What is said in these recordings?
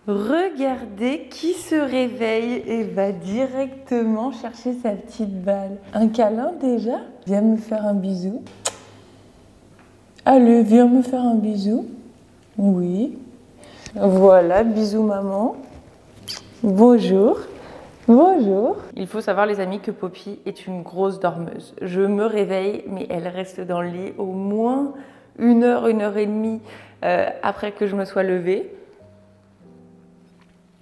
Regardez qui se réveille et va directement chercher sa petite balle. Un câlin déjà? Viens me faire un bisou. Allez, viens me faire un bisou. Oui. Voilà, bisous maman. Bonjour. Bonjour. Il faut savoir les amis que Poppy est une grosse dormeuse. Je me réveille mais elle reste dans le lit au moins 1 heure et demie après que je me sois levée.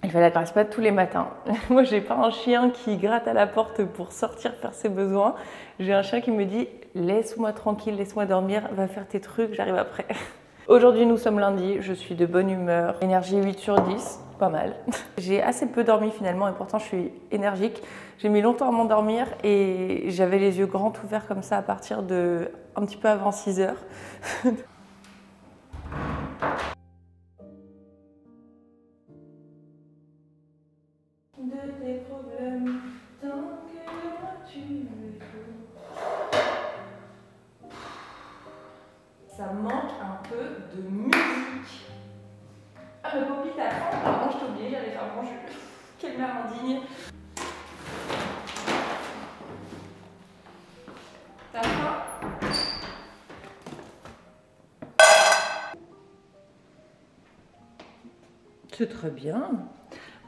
Elle fait la grasse mat tous les matins. Moi j'ai pas un chien qui gratte à la porte pour sortir faire ses besoins. J'ai un chien qui me dit laisse-moi tranquille, laisse-moi dormir, va faire tes trucs, j'arrive après. Aujourd'hui nous sommes lundi, je suis de bonne humeur, énergie 8 sur 10. Pas mal. J'ai assez peu dormi finalement et pourtant je suis énergique. J'ai mis longtemps à m'endormir et j'avais les yeux grands ouverts comme ça à partir de un petit peu avant 6 heures. De tes problèmes, tant que moi tu es tout. Ça manque un peu de musique. Ah mais Poppy t'as faim? Pardon je t'ai oublié, j'allais faire mon jus. Quelle mère indigne. T'as faim? C'est très bien.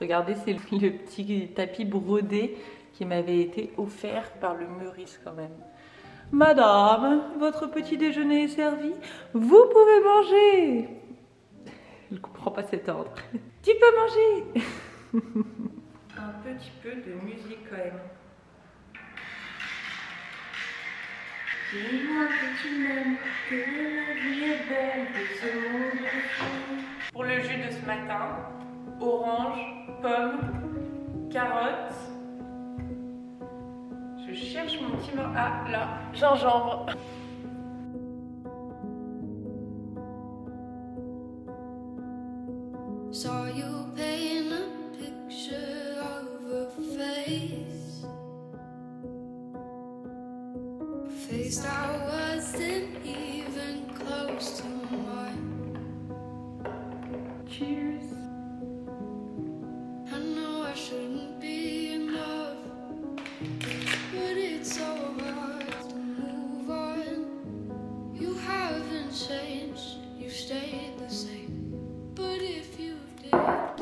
Regardez, c'est le petit tapis brodé qui m'avait été offert par le Meurice quand même. Madame, votre petit déjeuner est servi. Vous pouvez manger. Je ne comprends pas cet ordre. Tu peux manger. Un petit peu de musique quand même. Dis-moi que tu m'aimes, que la vie est belle, que ce monde est fou. Pour le jus de ce matin, orange, pomme, carotte. Je cherche mon petit mort. Ah là, gingembre. Saw you paint a picture of a face, a face that wasn't even close to mine. Cheers. I know I shouldn't be in love, but it's so hard to move on. You haven't changed, you stayed the same, but if you did.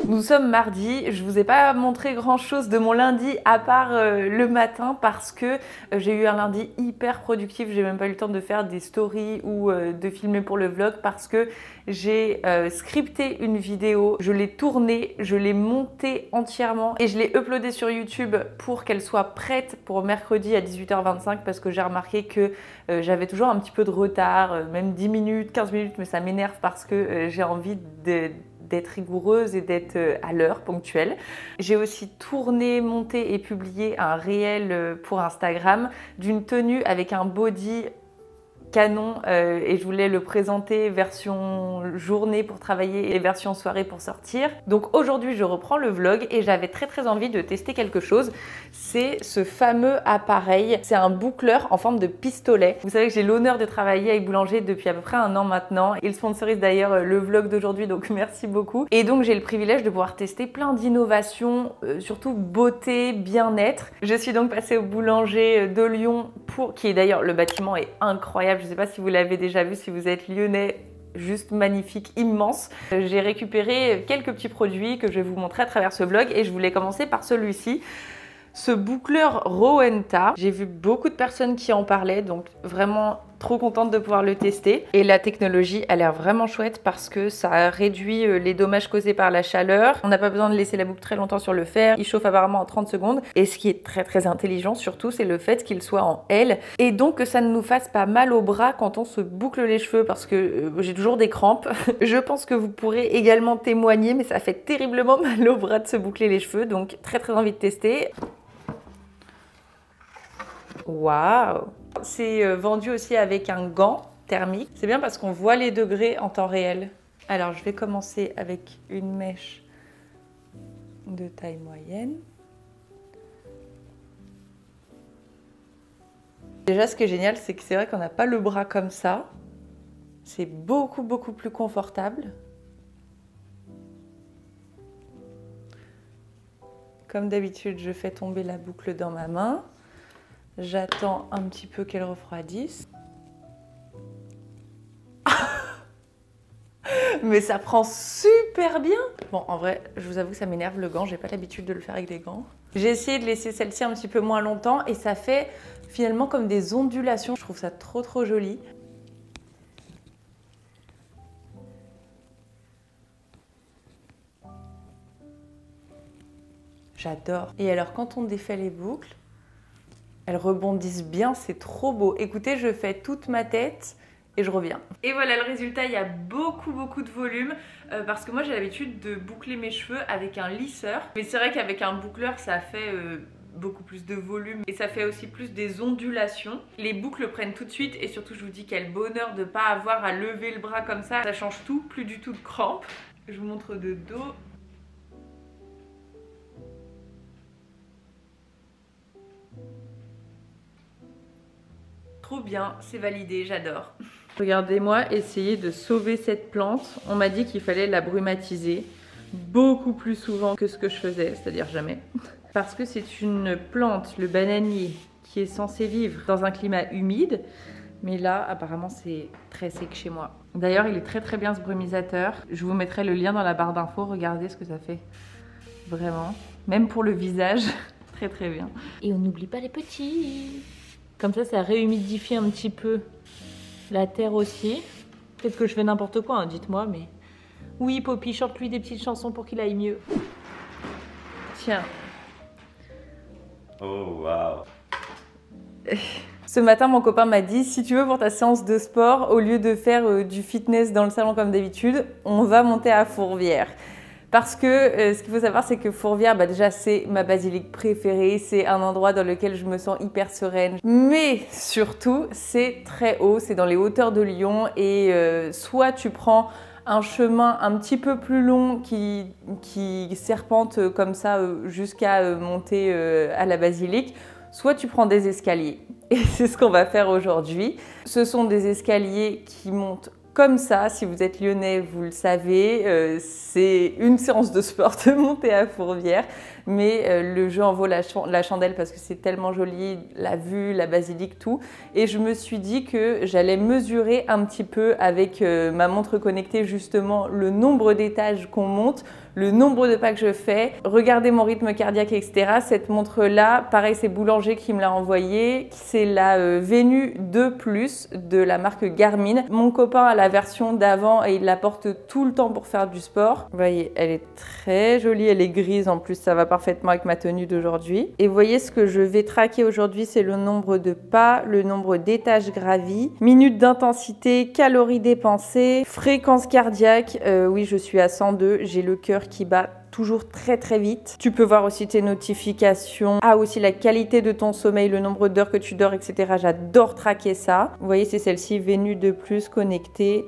Nous sommes mardi, je vous ai pas montré grand chose de mon lundi à part le matin parce que j'ai eu un lundi hyper productif, j'ai même pas eu le temps de faire des stories ou de filmer pour le vlog parce que j'ai scripté une vidéo, je l'ai tournée, je l'ai montée entièrement et je l'ai uploadée sur YouTube pour qu'elle soit prête pour mercredi à 18h25 parce que j'ai remarqué que j'avais toujours un petit peu de retard, même 10 minutes, 15 minutes, mais ça m'énerve parce que j'ai envie d'être rigoureuse et d'être à l'heure, ponctuelle. J'ai aussi tourné, monté et publié un réel pour Instagram d'une tenue avec un body canon et je voulais le présenter version journée pour travailler et version soirée pour sortir. Donc aujourd'hui je reprends le vlog et j'avais très envie de tester quelque chose. C'est ce fameux appareil, c'est un boucleur en forme de pistolet. Vous savez que j'ai l'honneur de travailler avec Boulanger depuis à peu près 1 an maintenant. Il sponsorise d'ailleurs le vlog d'aujourd'hui, donc merci beaucoup. Et donc j'ai le privilège de pouvoir tester plein d'innovations, surtout beauté, bien-être. Je suis donc passée au Boulanger de Lyon qui est d'ailleurs, le bâtiment est incroyable. Je ne sais pas si vous l'avez déjà vu, si vous êtes lyonnais, juste magnifique, immense. J'ai récupéré quelques petits produits que je vais vous montrer à travers ce vlog et je voulais commencer par celui-ci. Ce boucleur Rowenta, j'ai vu beaucoup de personnes qui en parlaient, donc vraiment trop contente de pouvoir le tester. Et la technologie a l'air vraiment chouette parce que ça réduit les dommages causés par la chaleur. On n'a pas besoin de laisser la boucle très longtemps sur le fer. Il chauffe apparemment en 30 secondes. Et ce qui est très intelligent surtout, c'est le fait qu'il soit en L. Et donc que ça ne nous fasse pas mal au bras quand on se boucle les cheveux parce que j'ai toujours des crampes. Je pense que vous pourrez également témoigner, mais ça fait terriblement mal au bras de se boucler les cheveux. Donc très envie de tester. Waouh! C'est vendu aussi avec un gant thermique. C'est bien parce qu'on voit les degrés en temps réel. Alors, je vais commencer avec une mèche de taille moyenne. Déjà, ce qui est génial, c'est que c'est vrai qu'on n'a pas le bras comme ça. C'est beaucoup plus confortable. Comme d'habitude, je fais tomber la boucle dans ma main. J'attends un petit peu qu'elle refroidisse. Mais ça prend super bien. Bon, en vrai, je vous avoue que ça m'énerve le gant. J'ai pas l'habitude de le faire avec des gants. J'ai essayé de laisser celle-ci un petit peu moins longtemps et ça fait finalement comme des ondulations. Je trouve ça trop joli. J'adore. Et alors, quand on défait les boucles, elles rebondissent bien, c'est trop beau. Écoutez, je fais toute ma tête et je reviens. Et voilà le résultat, il y a beaucoup de volume parce que moi j'ai l'habitude de boucler mes cheveux avec un lisseur. Mais c'est vrai qu'avec un boucleur, ça fait beaucoup plus de volume et ça fait aussi plus des ondulations. Les boucles prennent tout de suite et surtout je vous dis quel bonheur de ne pas avoir à lever le bras comme ça. Ça change tout, plus du tout de crampes. Je vous montre de dos. Trop bien, c'est validé, j'adore. Regardez-moi essayer de sauver cette plante. On m'a dit qu'il fallait la brumatiser beaucoup plus souvent que ce que je faisais, c'est-à-dire jamais. Parce que c'est une plante, le bananier, qui est censé vivre dans un climat humide. Mais là, apparemment, c'est très sec chez moi. D'ailleurs, il est très bien ce brumisateur. Je vous mettrai le lien dans la barre d'infos. Regardez ce que ça fait. Vraiment. Même pour le visage, très bien. Et on n'oublie pas les petits. Comme ça réhumidifie un petit peu la terre aussi. Peut-être que je fais n'importe quoi, hein, dites-moi, mais... Oui, Poppy, chante-lui des petites chansons pour qu'il aille mieux. Tiens. Oh, waouh. Ce matin, mon copain m'a dit, si tu veux pour ta séance de sport, au lieu de faire du fitness dans le salon comme d'habitude, on va monter à Fourvière. Parce que ce qu'il faut savoir, c'est que Fourvière, déjà c'est ma basilique préférée, c'est un endroit dans lequel je me sens hyper sereine. Mais surtout, c'est très haut, c'est dans les hauteurs de Lyon et soit tu prends un chemin un petit peu plus long qui serpente comme ça jusqu'à monter à la basilique, soit tu prends des escaliers. Et c'est ce qu'on va faire aujourd'hui. Ce sont des escaliers qui montent comme ça, si vous êtes lyonnais, vous le savez, c'est une séance de sport de monter à Fourvière, mais le jeu en vaut la chandelle parce que c'est tellement joli, la vue, la basilique, tout. Et je me suis dit que j'allais mesurer un petit peu avec ma montre connectée justement le nombre d'étages qu'on monte, le nombre de pas que je fais, regarder mon rythme cardiaque, etc. Cette montre-là, pareil, c'est Boulanger qui me l'a envoyée. C'est la Venu 2+, de la marque Garmin. Mon copain a la version d'avant et il la porte tout le temps pour faire du sport. Vous voyez, elle est très jolie, elle est grise en plus, ça va parfaitement avec ma tenue d'aujourd'hui. Et vous voyez, ce que je vais traquer aujourd'hui, c'est le nombre de pas, le nombre d'étages gravis, minutes d'intensité, calories dépensées, fréquence cardiaque. Oui, je suis à 102, j'ai le cœur qui bat toujours très vite. Tu peux voir aussi tes notifications. Ah, aussi la qualité de ton sommeil, le nombre d'heures que tu dors, etc. J'adore traquer ça. Vous voyez, c'est celle-ci, Venu 2+, connectée.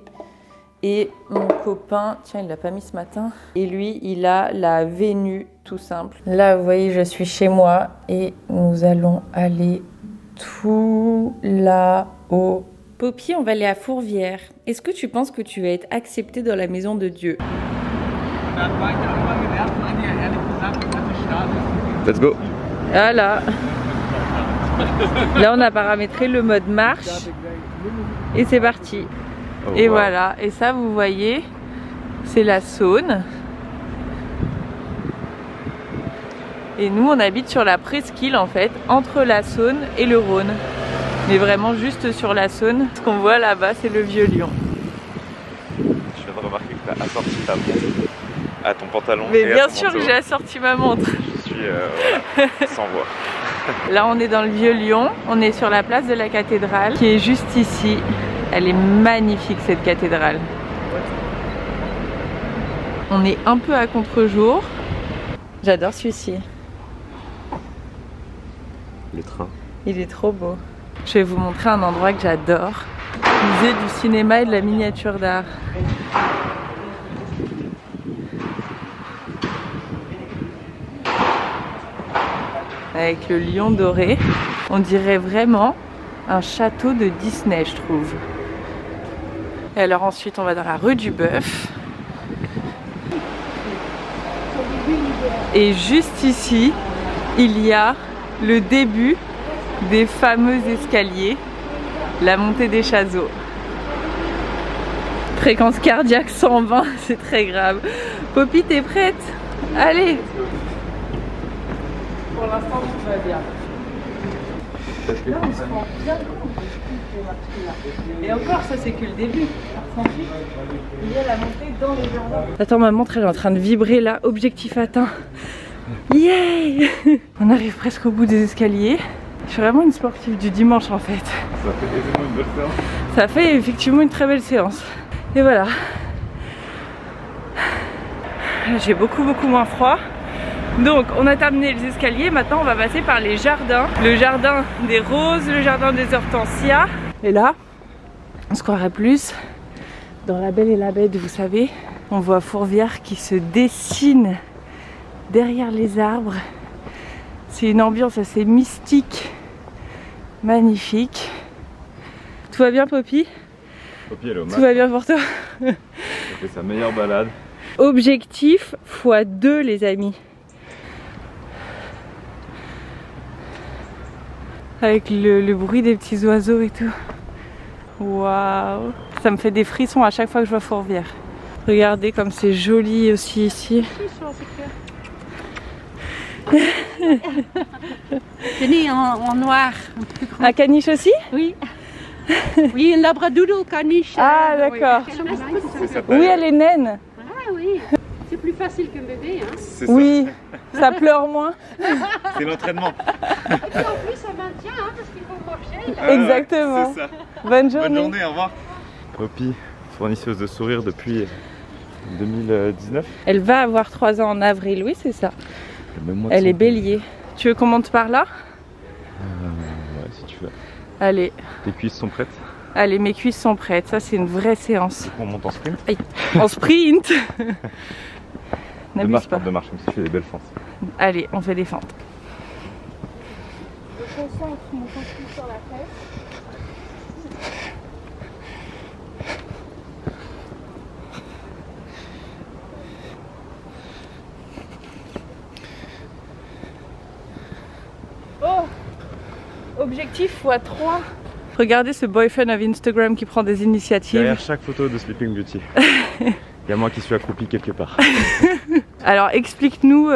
Et mon copain, tiens, il l'a pas mis ce matin. Et lui, il a la Venu, tout simple. Là, vous voyez, je suis chez moi et nous allons aller tout là-haut. Poppy, on va aller à Fourvière. Est-ce que tu penses que tu vas être acceptée dans la maison de Dieu ? Let's go. Voilà. Là, on a paramétré le mode marche et c'est parti. Oh, et wow. voilà. Et ça, vous voyez, c'est la Saône. Et nous, on habite sur la presqu'île en fait, entre la Saône et le Rhône. Mais vraiment juste sur la Saône. Ce qu'on voit là-bas, c'est le Vieux-Lyon. Je viens de remarquer que tu as assorti ta montre à ton pantalon. Mais et bien à ton sûr manteau. que j'ai assorti ma montre. Je suis voilà, sans voix. Là, on est dans le Vieux-Lyon. On est sur la place de la cathédrale qui est juste ici. Elle est magnifique cette cathédrale. On est un peu à contre-jour. J'adore celui-ci. Le train. Il est trop beau. Je vais vous montrer un endroit que j'adore. Musée du cinéma et de la miniature d'art. Avec le lion doré. On dirait vraiment un château de Disney, je trouve. Et alors ensuite, on va dans la rue du Bœuf. Et juste ici, il y a le début des fameux escaliers, la montée des Chazeaux. Fréquence cardiaque 120, c'est très grave. Poppy, t'es prête? Allez! Pour l'instant, tout va bien. Là, on se rend bien compte de ce qui est marqué là. Et encore, ça c'est que le début. Ensuite, il y a la montée dans les jardins. Attends, ma montre elle est en train de vibrer là. Objectif atteint. Yay! On arrive presque au bout des escaliers. Je suis vraiment une sportive du dimanche en fait. Ça fait effectivement une belle séance. Ça fait effectivement une très belle séance. Et voilà. J'ai beaucoup moins froid. Donc on a terminé les escaliers, maintenant on va passer par les jardins. Le jardin des roses, le jardin des hortensias. Et là, on se croirait plus dans La Belle et la Bête, vous savez. On voit Fourvière qui se dessine derrière les arbres. C'est une ambiance assez mystique, magnifique. Tout va bien Poppy? Poppy elle est au max. Tout va bien pour toi? Elle fait sa meilleure balade. Objectif x2 les amis. Avec le bruit des petits oiseaux et tout. Waouh! Ça me fait des frissons à chaque fois que je vois Fourvière. Regardez comme c'est joli aussi ici. Tenez en noir. Un caniche aussi? Oui. Oui, un labradoodle caniche. Ah d'accord. C'est sa Oui, elle est naine. Ah oui. C'est plus facile qu'un bébé. Hein. C'est ça. Oui, ça pleure moins. C'est l'entraînement. Et puis en plus, ça maintient hein, parce qu'il faut marcher. Ah ouais, Exactement. c'est ça. Bonne journée. Bonne journée, au revoir. Poppy, fournisseuse de sourires depuis 2019. Elle va avoir 3 ans en avril, oui c'est ça. Le même mois que Elle son est père. bélier. Tu veux qu'on monte par là? Ouais, si tu veux. Allez, Tes cuisses sont prêtes? allez, mes cuisses sont prêtes. Ça c'est une vraie séance. On monte en sprint? Aïe. En sprint. De N'abuse marche, pas. de marche, comme si tu fais des belles fentes. Allez, on fait des fentes. Je concentre mon contenu sur la tête. Oh! Objectif x3. Regardez ce boyfriend of Instagram qui prend des initiatives. Derrière chaque photo de Sleeping Beauty, il y a moi qui suis accroupi quelque part. Alors explique-nous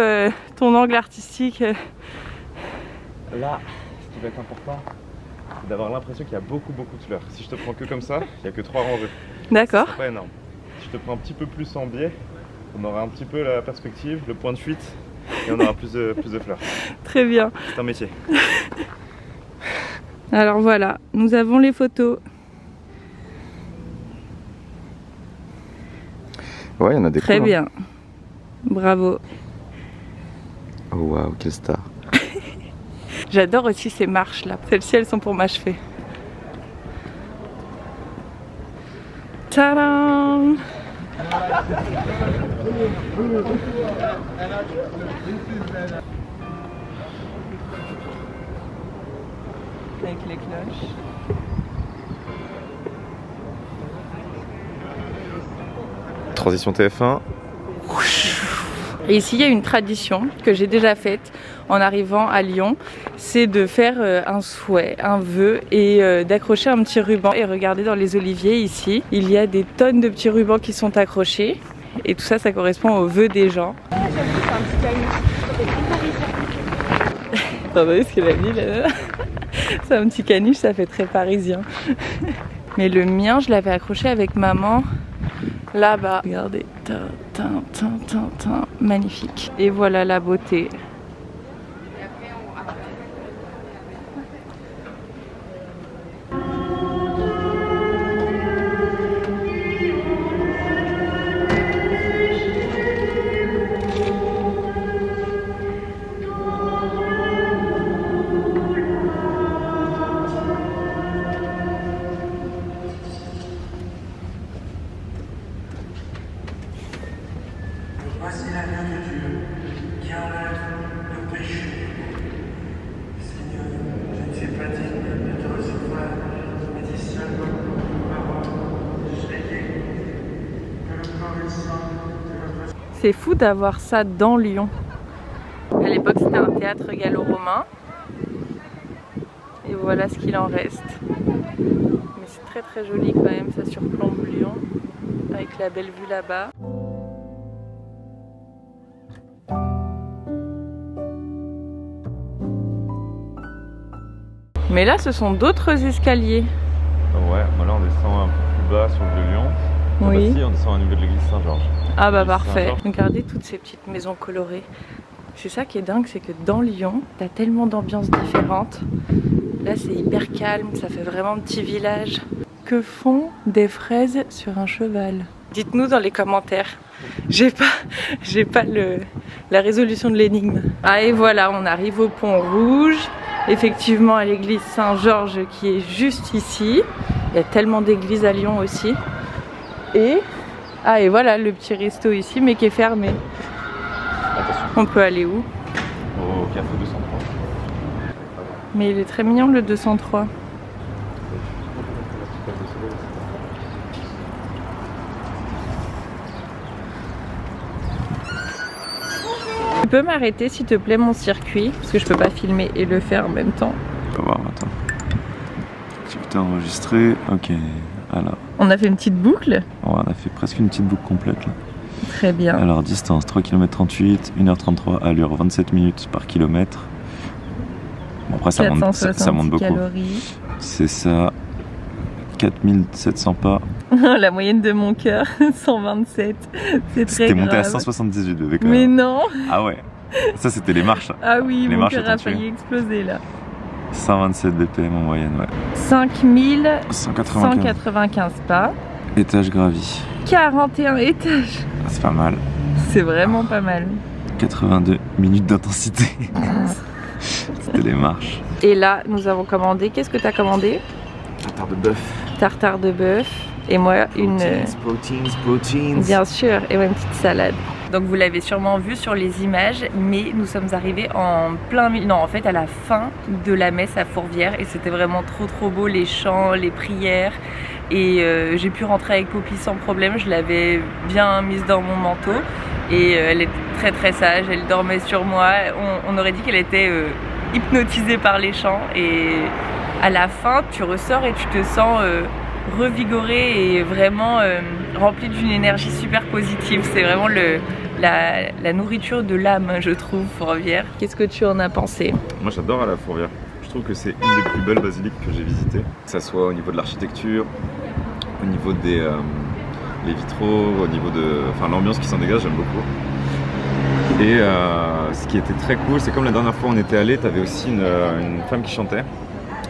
ton angle artistique. Là, ce qui va être important, c'est d'avoir l'impression qu'il y a beaucoup de fleurs. Si je te prends que comme ça, il n'y a que 3 rangées. D'accord. C'est pas énorme. Si je te prends un petit peu plus en biais, on aura un petit peu la perspective, le point de fuite, et on aura plus de fleurs. Très bien. C'est un métier. Alors voilà, nous avons les photos. Ouais, il y en a des Très cool, bien. Bravo. Oh waouh, quelle star. J'adore aussi ces marches là. Celles-ci, elles sont pour m'achever. Tadam! Avec les cloches. Transition TF1. Et ici, il y a une tradition que j'ai déjà faite en arrivant à Lyon, c'est de faire un souhait, un vœu et d'accrocher un petit ruban. Et regardez dans les oliviers ici, il y a des tonnes de petits rubans qui sont accrochés. Et tout ça, ça correspond aux vœux des gens. Attendez ce qu'elle a dit là. C'est un petit caniche, ça fait très parisien. Mais le mien, je l'avais accroché avec maman là-bas. Regardez, magnifique. Et voilà la beauté. Voici la main de Dieu qui enlève C'est fou d'avoir ça dans Lyon. À l'époque, c'était un théâtre gallo-romain. Et voilà ce qu'il en reste. Mais c'est très très joli quand même, ça surplombe Lyon. Avec la belle vue là-bas. Mais là, ce sont d'autres escaliers. Ouais, là on descend un peu plus bas sur le Vieux Lyon. Oui. Bah si, on descend au niveau de l'église Saint-Georges. Ah bah parfait. Regardez toutes ces petites maisons colorées. C'est ça qui est dingue, c'est que dans Lyon, t'as tellement d'ambiances différentes. Là c'est hyper calme, ça fait vraiment petit village. Que font des fraises sur un cheval? Dites-nous dans les commentaires. J'ai pas la résolution de l'énigme. Ah et voilà, on arrive au pont rouge. Effectivement à l'église Saint-Georges qui est juste ici. Il y a tellement d'églises à Lyon aussi. Et voilà le petit resto ici mais qui est fermé. Attention. On peut aller où? Au café 203. Mais il est très mignon le 203. Tu peux m'arrêter s'il te plaît mon circuit? Parce que je peux pas filmer et le faire en même temps. On va voir, attends. Activité enregistrée, ok. Alors. On a fait une petite boucle? Ouais, on a fait presque une petite boucle complète là. Très bien. Alors distance 3 km 38, 1h33, allure 27 minutes par kilomètre. Bon après ça monte beaucoup. Calories. C'est ça. 4700 pas. La moyenne de mon cœur, 127. C'est très grave. C'était monté à 178 bébé quand même. Mais non. Ah ouais. Ça c'était les marches. Ah oui, les mon marches cœur a failli exploser là. 127 BPM en moyenne, ouais. 5195 pas. Étage gravi. 41 étages. Ah, c'est pas mal. C'est vraiment pas mal. 82 minutes d'intensité. C'était les marches. Et là, nous avons commandé. Qu'est-ce que tu as commandé? Tartare de bœuf. Tartare de bœuf. Et moi, une. Proteins. Bien sûr, et moi, une petite salade. Donc, vous l'avez sûrement vu sur les images, mais nous sommes arrivés en plein milieu. Non, en fait, à la fin de la messe à Fourvière. Et c'était vraiment trop beau, les chants, les prières. Et j'ai pu rentrer avec Poppy sans problème. Je l'avais bien mise dans mon manteau. Et elle est très sage, elle dormait sur moi. On aurait dit qu'elle était hypnotisée par les chants. Et à la fin, tu ressors et tu te sens revigorée et vraiment remplie d'une énergie super positive. C'est vraiment la nourriture de l'âme, je trouve, Fourvière. Qu'est-ce que tu en as pensé? Moi j'adore à la Fourvière. Je trouve que c'est une des plus belles basiliques que j'ai visitées. Que ça soit au niveau de l'architecture, au niveau des les vitraux, au niveau de l'ambiance qui s'en dégage, j'aime beaucoup. Et ce qui était très cool, c'est comme la dernière fois on était allé, t'avais aussi une femme qui chantait.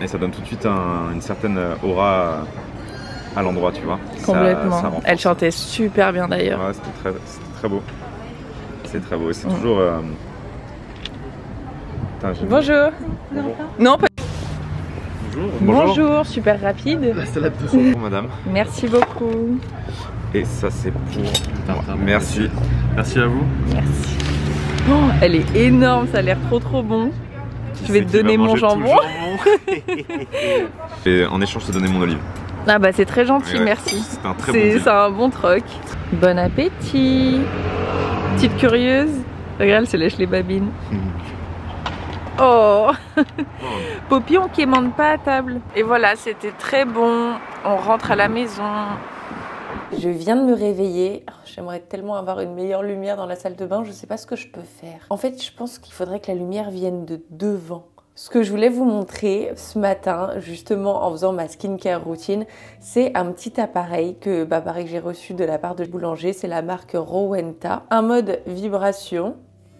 Et ça donne tout de suite une certaine aura à l'endroit, tu vois. Complètement. Ça Elle chantait super bien d'ailleurs. Ouais, c'était très beau. C'est très beau. Et c'est toujours... Bonjour. Non, pas... Bonjour. Bonjour, super rapide. La salade de son pour madame. Merci beaucoup. Et ça c'est pour moi. Merci. Merci à vous. Merci. Oh, elle est énorme, ça a l'air trop bon. Je vais te donner mon jambon. Et en échange, je te donner mon olive. Ah bah c'est très gentil, ouais, merci. C'est un très bon deal. C'est un bon troc. Bon appétit. Petite curieuse. Regarde, elle se lèche les babines. Oh. Poppy, on quémande pas à table. Et voilà, c'était très bon. On rentre à la maison. Je viens de me réveiller. J'aimerais tellement avoir une meilleure lumière dans la salle de bain. Je sais pas ce que je peux faire. En fait, je pense qu'il faudrait que la lumière vienne de devant. Ce que je voulais vous montrer ce matin, justement en faisant ma skincare routine, c'est un petit appareil que j'ai reçu de la part de boulanger. C'est la marque Rowenta. Un mode vibration,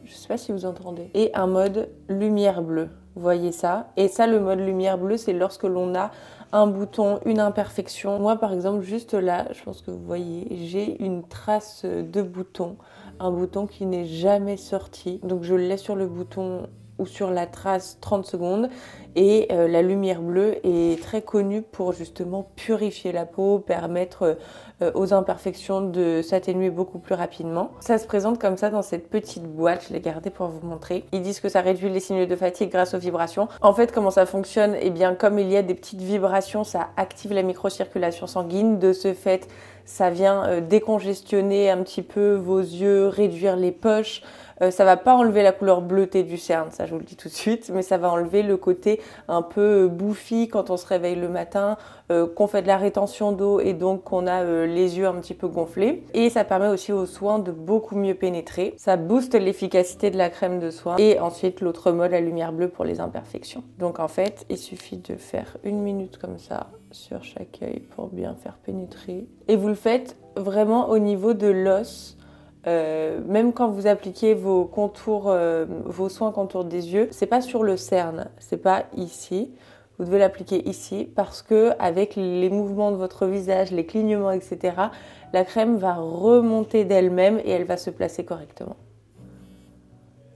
je sais pas si vous entendez, et un mode lumière bleue. Vous voyez ça? Et ça, le mode lumière bleue, c'est lorsque l'on a un bouton, une imperfection. Moi, par exemple, juste là, je pense que vous voyez, j'ai une trace de bouton. Un bouton qui n'est jamais sorti. Donc, je le laisse sur le bouton ou sur la trace 30 secondes. Et la lumière bleue est très connue pour justement purifier la peau, permettre aux imperfections de s'atténuer beaucoup plus rapidement. Ça se présente comme ça dans cette petite boîte, je l'ai gardée pour vous montrer. Ils disent que ça réduit les signaux de fatigue grâce aux vibrations. En fait, comment ça fonctionne? Eh bien, comme il y a des petites vibrations, ça active la microcirculation sanguine. De ce fait, Ça vient décongestionner un petit peu vos yeux, réduire les poches. Ça va pas enlever la couleur bleutée du cerne, ça je vous le dis tout de suite, mais ça va enlever le côté un peu bouffi quand on se réveille le matin, qu'on fait de la rétention d'eau et donc qu'on a les yeux un petit peu gonflés. Et ça permet aussi aux soins de beaucoup mieux pénétrer. Ça booste l'efficacité de la crème de soin. Et ensuite l'autre mode, la lumière bleue pour les imperfections. Donc en fait, il suffit de faire 1 minute comme ça sur chaque œil pour bien faire pénétrer. Et vous le faites vraiment au niveau de l'os. Même quand vous appliquez vos contours, vos soins contour des yeux, c'est pas sur le cerne, c'est pas ici. Vous devez l'appliquer ici parce que avec les mouvements de votre visage, les clignements, etc., la crème va remonter d'elle-même et elle va se placer correctement.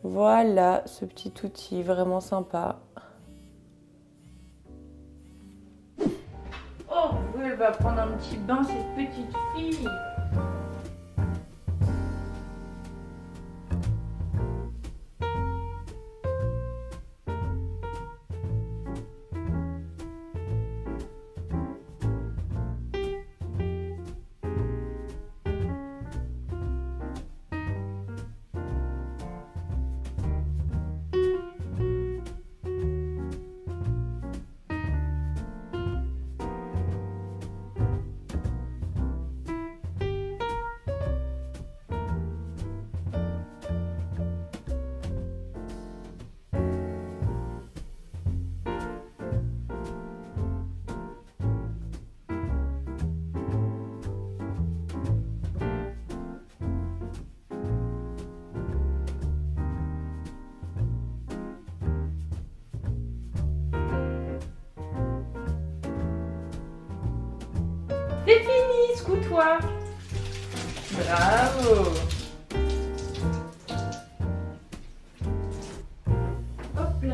Voilà ce petit outil vraiment sympa. Oh, elle va prendre un petit bain, cette petite fille. C'est fini, secoue-toi. Bravo. Hop là.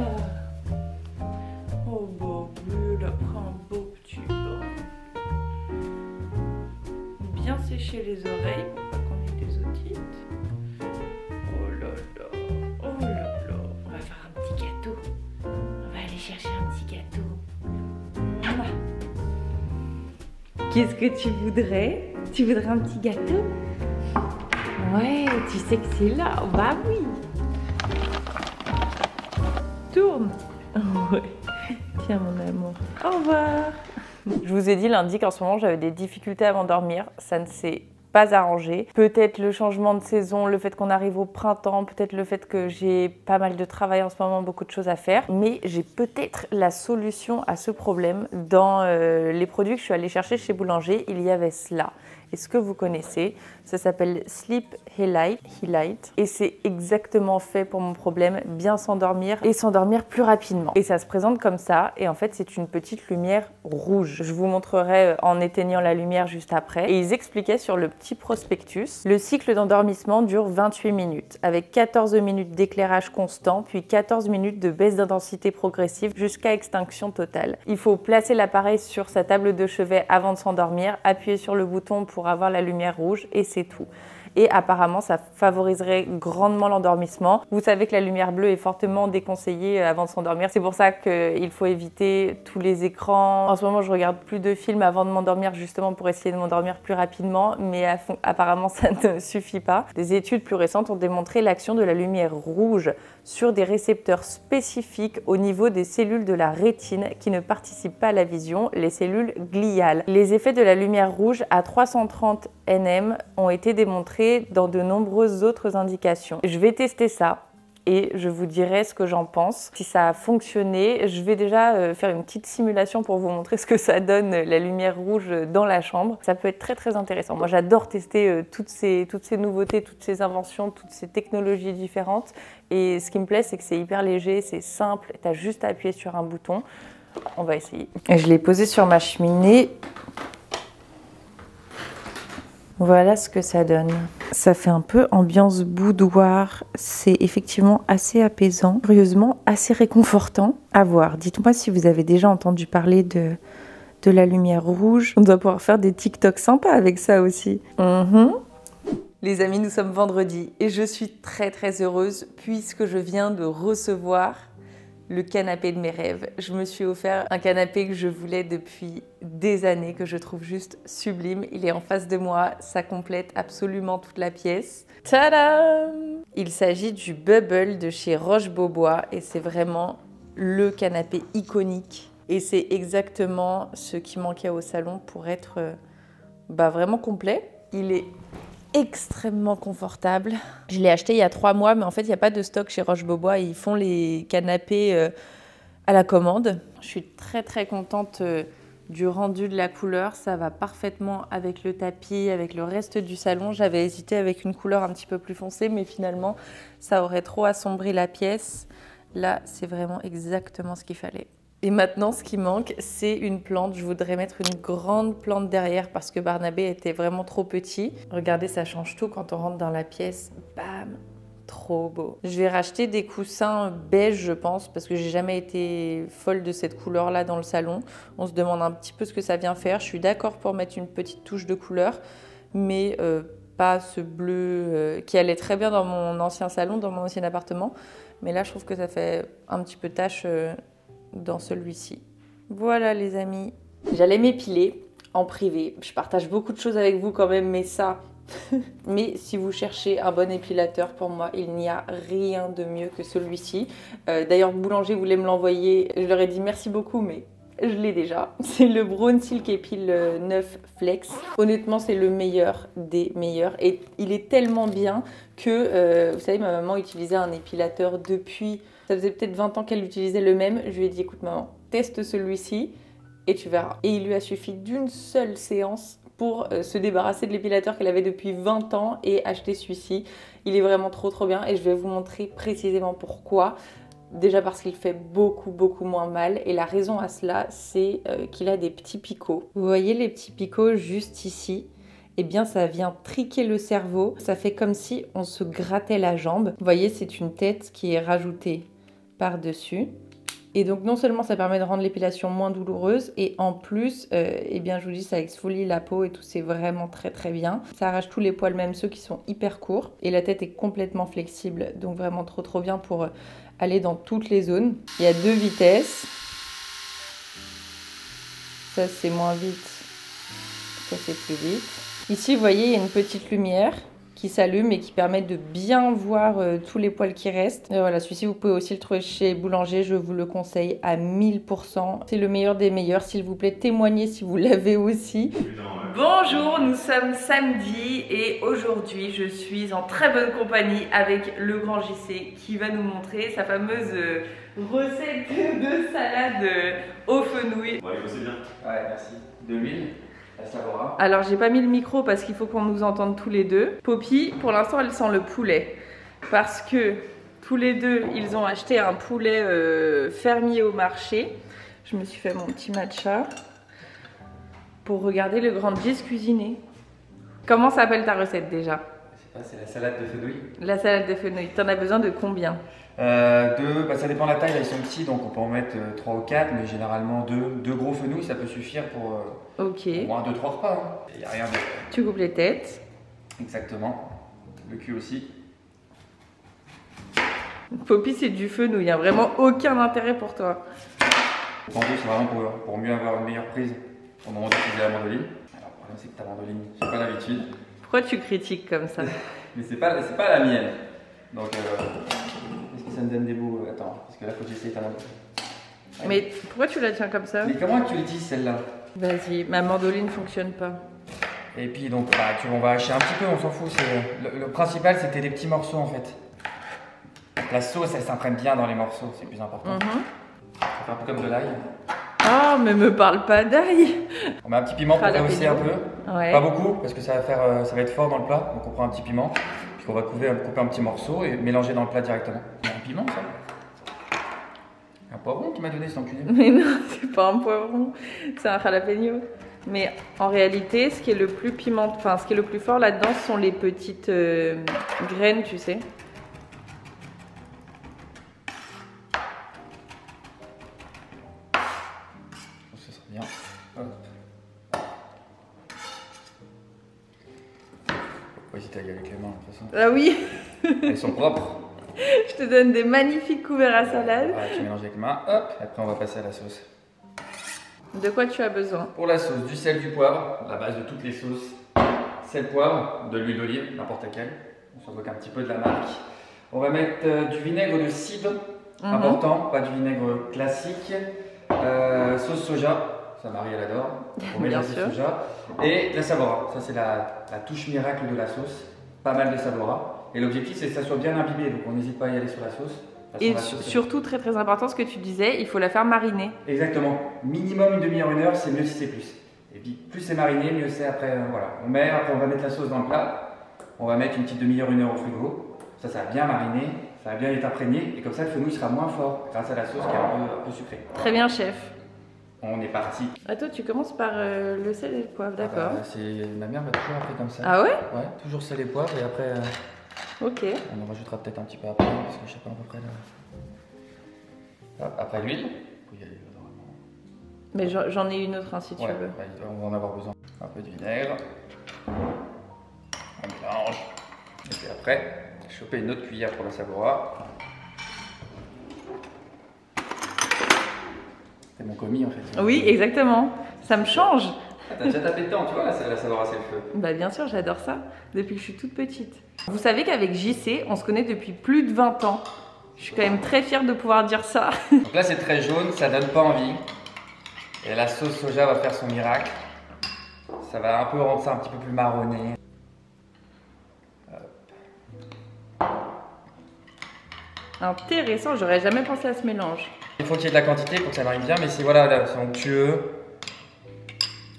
Oh bah oui, elle a pris un beau petit bain. Bien sécher les oreilles pour pas qu'on ait des otites. Oh là là. Oh là là. On va faire un petit gâteau. On va aller chercher un petit gâteau. Mouah. Qu'est-ce que tu voudrais? Tu voudrais un petit gâteau? Ouais, tu sais que c'est là. Bah oui. Tourne. Ouais. Tiens mon amour. Au revoir. Je vous ai dit lundi qu'en ce moment j'avais des difficultés à m'endormir. Ça ne s'est pas arrangé. Peut-être le changement de saison, le fait qu'on arrive au printemps, peut-être le fait que j'ai pas mal de travail en ce moment, beaucoup de choses à faire. Mais j'ai peut-être la solution à ce problème. Dans les produits que je suis allée chercher chez Boulanger, il y avait cela. Est-ce que vous connaissez? Ça s'appelle Sleep Highlight et c'est exactement fait pour mon problème, bien s'endormir et s'endormir plus rapidement. Et ça se présente comme ça et en fait c'est une petite lumière rouge. Je vous montrerai en éteignant la lumière juste après. Et ils expliquaient sur le petit prospectus, le cycle d'endormissement dure 28 minutes avec 14 minutes d'éclairage constant puis 14 minutes de baisse d'intensité progressive jusqu'à extinction totale. Il faut placer l'appareil sur sa table de chevet avant de s'endormir, appuyer sur le bouton pour avoir la lumière rouge et c'est tout. Et apparemment, ça favoriserait grandement l'endormissement. Vous savez que la lumière bleue est fortement déconseillée avant de s'endormir. C'est pour ça qu'il faut éviter tous les écrans. En ce moment, je regarde plus de films avant de m'endormir justement pour essayer de m'endormir plus rapidement. Mais apparemment, ça ne suffit pas. Des études plus récentes ont démontré l'action de la lumière rouge sur des récepteurs spécifiques au niveau des cellules de la rétine qui ne participent pas à la vision, les cellules gliales. Les effets de la lumière rouge à 330 nm ont été démontrés dans de nombreuses autres indications. Je vais tester ça et je vous dirai ce que j'en pense. Si ça a fonctionné, je vais déjà faire une petite simulation pour vous montrer ce que ça donne la lumière rouge dans la chambre. Ça peut être très très intéressant. Moi j'adore tester toutes ces nouveautés, toutes ces inventions, toutes ces technologies différentes. Et ce qui me plaît, c'est que c'est hyper léger, c'est simple, tu as juste à appuyer sur un bouton. On va essayer. Et je l'ai posé sur ma cheminée. Voilà ce que ça donne. Ça fait un peu ambiance boudoir. C'est effectivement assez apaisant, curieusement assez réconfortant. À voir. Dites-moi si vous avez déjà entendu parler de la lumière rouge. On doit pouvoir faire des TikTok sympas avec ça aussi. Les amis, nous sommes vendredi et je suis très très heureuse puisque je viens de recevoir le canapé de mes rêves. Je me suis offert un canapé que je voulais depuis des années, que je trouve juste sublime. Il est en face de moi, ça complète absolument toute la pièce. Tadam! Il s'agit du Bubble de chez Roche-Beaubois et c'est vraiment le canapé iconique. Et c'est exactement ce qui manquait au salon pour être vraiment complet. Il est extrêmement confortable. Je l'ai acheté il y a 3 mois, mais en fait, il n'y a pas de stock chez Roche-Beaubois. Ils font les canapés à la commande. Je suis très, très contente du rendu de la couleur. Ça va parfaitement avec le tapis, avec le reste du salon. J'avais hésité avec une couleur un petit peu plus foncée, mais finalement, ça aurait trop assombri la pièce. Là, c'est vraiment exactement ce qu'il fallait. Et maintenant, ce qui manque, c'est une plante. Je voudrais mettre une grande plante derrière parce que Barnabé était vraiment trop petit. Regardez, ça change tout quand on rentre dans la pièce. Bam! Trop beau. Je vais racheter des coussins beige, je pense, parce que j'ai jamais été folle de cette couleur-là dans le salon. On se demande un petit peu ce que ça vient faire. Je suis d'accord pour mettre une petite touche de couleur, mais pas ce bleu qui allait très bien dans mon ancien salon, dans mon ancien appartement. Mais là, je trouve que ça fait un petit peu tache dans celui-ci. Voilà les amis. J'allais m'épiler en privé. Je partage beaucoup de choses avec vous quand même, mais ça... mais si vous cherchez un bon épilateur, pour moi, il n'y a rien de mieux que celui-ci. D'ailleurs, Boulanger voulait me l'envoyer. Je leur ai dit merci beaucoup, mais je l'ai déjà. C'est le Brown Silk Epile 9 Flex. Honnêtement, c'est le meilleur des meilleurs. Et il est tellement bien que, vous savez, ma maman utilisait un épilateur depuis... Ça faisait peut-être 20 ans qu'elle utilisait le même. Je lui ai dit, écoute maman, teste celui-ci et tu verras. Et il lui a suffi d'une seule séance pour se débarrasser de l'épilateur qu'elle avait depuis 20 ans et acheter celui-ci. Il est vraiment trop bien et je vais vous montrer précisément pourquoi. Déjà parce qu'il fait beaucoup moins mal et la raison à cela, c'est qu'il a des petits picots. Vous voyez les petits picots juste ici? Eh bien, ça vient triquer le cerveau. Ça fait comme si on se grattait la jambe. Vous voyez, c'est une tête qui est rajoutée par-dessus. Et donc, non seulement ça permet de rendre l'épilation moins douloureuse, et en plus, eh bien, je vous dis, ça exfolie la peau et tout, c'est vraiment très bien. Ça arrache tous les poils, même ceux qui sont hyper courts. Et la tête est complètement flexible, donc vraiment trop bien pour aller dans toutes les zones. Il y a 2 vitesses. Ça, c'est moins vite. Ça, c'est plus vite. Ici, vous voyez, il y a une petite lumière qui s'allume et qui permet de bien voir tous les poils qui restent. Et voilà, celui-ci, vous pouvez aussi le trouver chez Boulanger. Je vous le conseille à 1000%. C'est le meilleur des meilleurs. S'il vous plaît, témoignez si vous l'avez aussi. Bonjour, nous sommes samedi et aujourd'hui je suis en très bonne compagnie avec le grand JC qui va nous montrer sa fameuse recette de salade aux fenouil. Bon, allez, bossez bien. Ouais, merci. De l'huile, la Savora. Alors, j'ai pas mis le micro parce qu'il faut qu'on nous entende tous les deux. Poppy, pour l'instant, elle sent le poulet. Parce que tous les deux, ils ont acheté un poulet fermier au marché. Je me suis fait mon petit matcha pour regarder le grand Gis cuisiner. Comment s'appelle ta recette déjà? Je sais pas, c'est la salade de fenouil. La salade de fenouil. T'en as besoin de combien? Ça dépend de la taille, là, ils sont petits, donc on peut en mettre 3 ou 4, mais généralement 2 gros fenouils, ça peut suffire pour Ok. au moins 2-3 repas. Il n'y a rien de... Tu coupes les têtes. Exactement. Le cul aussi. Poppy, c'est du fenouil, il n'y a vraiment aucun intérêt pour toi. Le pendu, c'est vraiment pour mieux avoir une meilleure prise au moment d'utiliser la mandoline. Alors, le problème, c'est que ta mandoline, j'ai pas l'habitude. Pourquoi tu critiques comme ça? Mais c'est pas la mienne. Donc, est-ce que ça me donne des bouts? Attends, parce que là, faut que j'essaye ta mandoline. Ouais. Mais pourquoi tu la tiens comme ça? Mais comment tu l'utilises celle-là? Vas-y, ma mandoline ne fonctionne pas. Et puis donc, on va hacher un petit peu, on s'en fout. Le principal, c'était des petits morceaux en fait. La sauce, elle s'imprègne bien dans les morceaux, c'est le plus important. On fait un peu comme de l'ail. Ah, mais me parle pas d'ail. On met un petit piment pour rehausser un peu. Ouais. Pas beaucoup, parce que ça va être fort dans le plat. Donc on prend un petit piment, puis on va couper un petit morceau et mélanger dans le plat directement. Un piment, ça? Un poivron qui m'a donné cet enculé. Mais non, c'est pas un poivron, c'est un jalapeno. Mais en réalité, ce qui est le plus piment, enfin ce qui est le plus fort là-dedans, ce sont les petites graines, tu sais. Ça serait bien. Hop. Faut pas hésiter à y aller avec les mains de toute façon. Ah oui. Elles sont propres. Je Je te donne des magnifiques couverts à salade. Voilà, tu mélanges avec les mains, hop, et après on va passer à la sauce. De quoi tu as besoin? Pour la sauce, du sel, du poivre, la base de toutes les sauces. Sel, poivre, de l'huile d'olive, n'importe laquelle. On s'en moque un petit peu de la marque. On va mettre du vinaigre de cidre, important, pas du vinaigre classique. Sauce soja, ça Marie elle adore. On met de la sauce soja. Et de la savora, ça c'est la touche miracle de la sauce. Pas mal de savora. Et l'objectif c'est que ça soit bien imbibé, donc on n'hésite pas à y aller sur la sauce. Et surtout, très très important, ce que tu disais, il faut la faire mariner. Exactement. Minimum une demi-heure, une heure, c'est mieux si c'est plus. Et puis plus c'est mariné, mieux c'est après. Voilà. Après on va mettre la sauce dans le plat. On va mettre une petite demi-heure, une heure au frigo. Ça va bien mariner, ça va bien être imprégné. Et comme ça, le fenouil sera moins fort grâce à la sauce qui est un peu sucrée. Très bien, chef. On est parti. Ah, toi, tu commences par le sel et le poivre, d'accord. Ma mère m'a toujours appris comme ça. Ah ouais? Ouais, toujours sel et poivre et après. Ok. On en rajoutera peut-être un petit peu après parce que je sais pas à peu près là. Hop, après l'huile. Faut y aller normalement. Mais j'en ai une autre hein, si tu veux. Ouais, on va en avoir besoin. Un peu de vinaigre. On mélange. Et puis après, choper une autre cuillère pour la savora. C'est mon commis en fait. Oui, exactement. Ça me change. Ah, t'as déjà tapé dedans, tu vois, la savora c'est le feu. Bah bien sûr, j'adore ça. Depuis que je suis toute petite. Vous savez qu'avec JC, on se connaît depuis plus de 20 ans. Je suis quand même très fière de pouvoir dire ça. Donc là c'est très jaune, ça donne pas envie. Et la sauce soja va faire son miracle. Ça va un peu rendre ça un petit peu plus marronné. Intéressant, j'aurais jamais pensé à ce mélange. Il faut qu'il y ait de la quantité pour que ça marine bien, mais c'est voilà, là, c'est onctueux.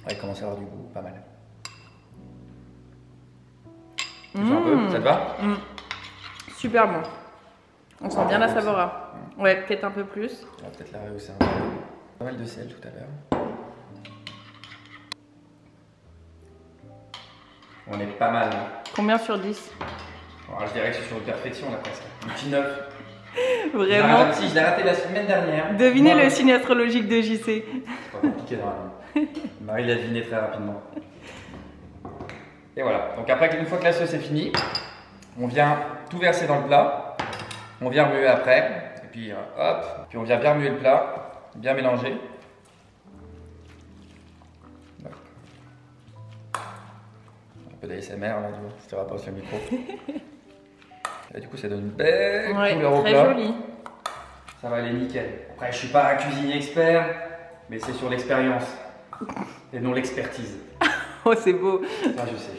Ouais, il commence à avoir du goût, pas mal. Tu fais un peu, ça te va? Super bon. On sent bien la savora. Ouais, peut-être un peu plus. On va peut-être la rehausser un peu. Pas mal de sel tout à l'heure. On est pas mal. Combien sur 10? Alors, je dirais que je suis sur une perfection là presque. Un petit 9. Vraiment. Si, je l'ai raté la semaine dernière. Devinez le signe astrologique de JC. C'est pas compliqué normalement. Marie l'a deviné très rapidement. Et voilà. Donc après, une fois que la sauce est finie, on vient tout verser dans le plat. On vient remuer après. Et puis hop. Puis on vient bien remuer le plat. Bien mélanger. Un peu d'ASMR là, si tu rapproches le micro. Et du coup, ça donne une belle couleur au plat. Très joli. Ça va aller nickel. Après, je suis pas un cuisinier expert, mais c'est sur l'expérience et non l'expertise. Oh, c'est beau. Ah, je sais.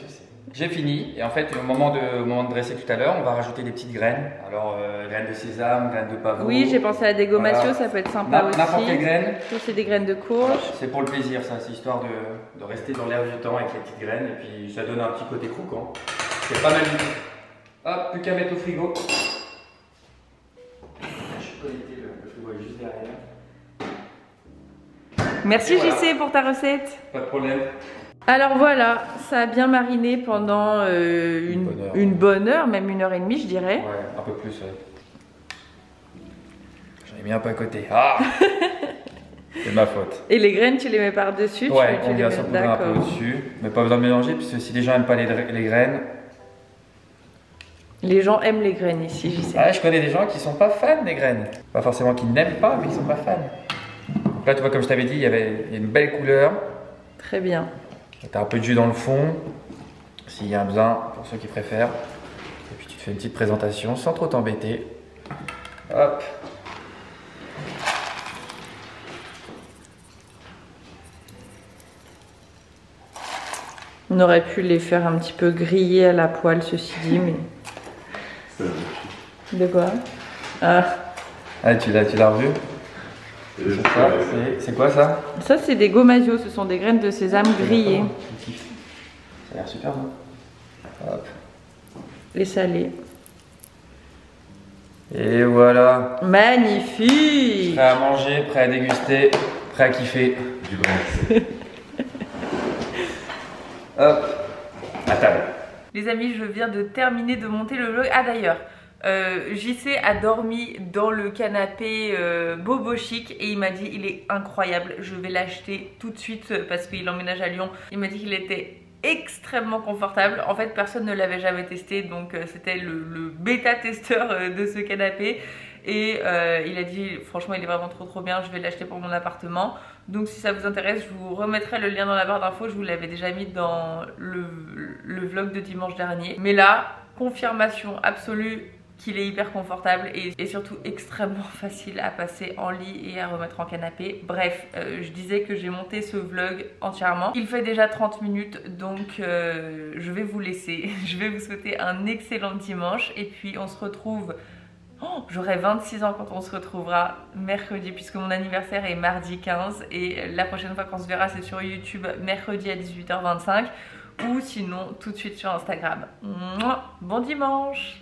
J'ai fini et en fait, au moment de dresser tout à l'heure, on va rajouter des petites graines. Alors, graines de sésame, graines de pavot. Oui, j'ai pensé à des gomasio, Voilà. ça peut être sympa aussi. N'importe quelle graine. Ça, c'est des graines de courge. C'est pour le plaisir, ça. C'est histoire de rester dans l'air du temps avec les petites graines et puis ça donne un petit côté croquant. C'est pas mal du tout. Hop, plus qu'à mettre au frigo. Je suis connecté, le frigo est juste derrière. Merci Voilà. JC pour ta recette. Pas de problème. Alors voilà, ça a bien mariné pendant une bonne heure, même 1h30 je dirais. Ouais, un peu plus. J'en ai mis un peu à côté. Ah. C'est ma faute. Et les graines, tu les mets par-dessus? Ouais, tu on les vient mets- saupoudrer un peu au-dessus. Mais pas besoin de mélanger, puisque si les gens n'aiment pas les graines. Les gens aiment les graines ici, JC. Ah, je connais des gens qui sont pas fans des graines. Pas forcément qui n'aiment pas, mais qui sont pas fans. Donc là, tu vois, comme je t'avais dit, il y a une belle couleur. Très bien. T'as un peu de jus dans le fond, s'il y a besoin, pour ceux qui préfèrent. Et puis tu te fais une petite présentation sans trop t'embêter. Hop. On aurait pu les faire un petit peu griller à la poêle, ceci dit, mais... De quoi? Ah, Ah, tu l'as revu? C'est quoi ça? ça c'est des gomasio, ce sont des graines de sésame grillées. Ça a l'air super bon. Hop. Les salés. Et voilà. Magnifique! Prêt à manger, prêt à déguster, prêt à kiffer. Du grand. Hop. À table. Les amis, je viens de terminer de monter le vlog. Ah d'ailleurs, JC a dormi dans le canapé Bobo Chic et il m'a dit il est incroyable, je vais l'acheter tout de suite parce qu'il emménage à Lyon. Il m'a dit qu'il était extrêmement confortable. En fait, personne ne l'avait jamais testé, donc c'était le bêta-testeur de ce canapé. Et il a dit franchement il est vraiment trop bien, je vais l'acheter pour mon appartement. Donc si ça vous intéresse, je vous remettrai le lien dans la barre d'infos. Je vous l'avais déjà mis dans le vlog de dimanche dernier. Mais là, confirmation absolue qu'il est hyper confortable et surtout extrêmement facile à passer en lit et à remettre en canapé. Bref, je disais que j'ai monté ce vlog entièrement. Il fait déjà 30 minutes, donc je vais vous laisser. Je vais vous souhaiter un excellent dimanche et puis on se retrouve... Oh, j'aurai 26 ans quand on se retrouvera mercredi puisque mon anniversaire est mardi 15 et la prochaine fois qu'on se verra c'est sur YouTube mercredi à 18h25 ou sinon tout de suite sur Instagram. Bon dimanche!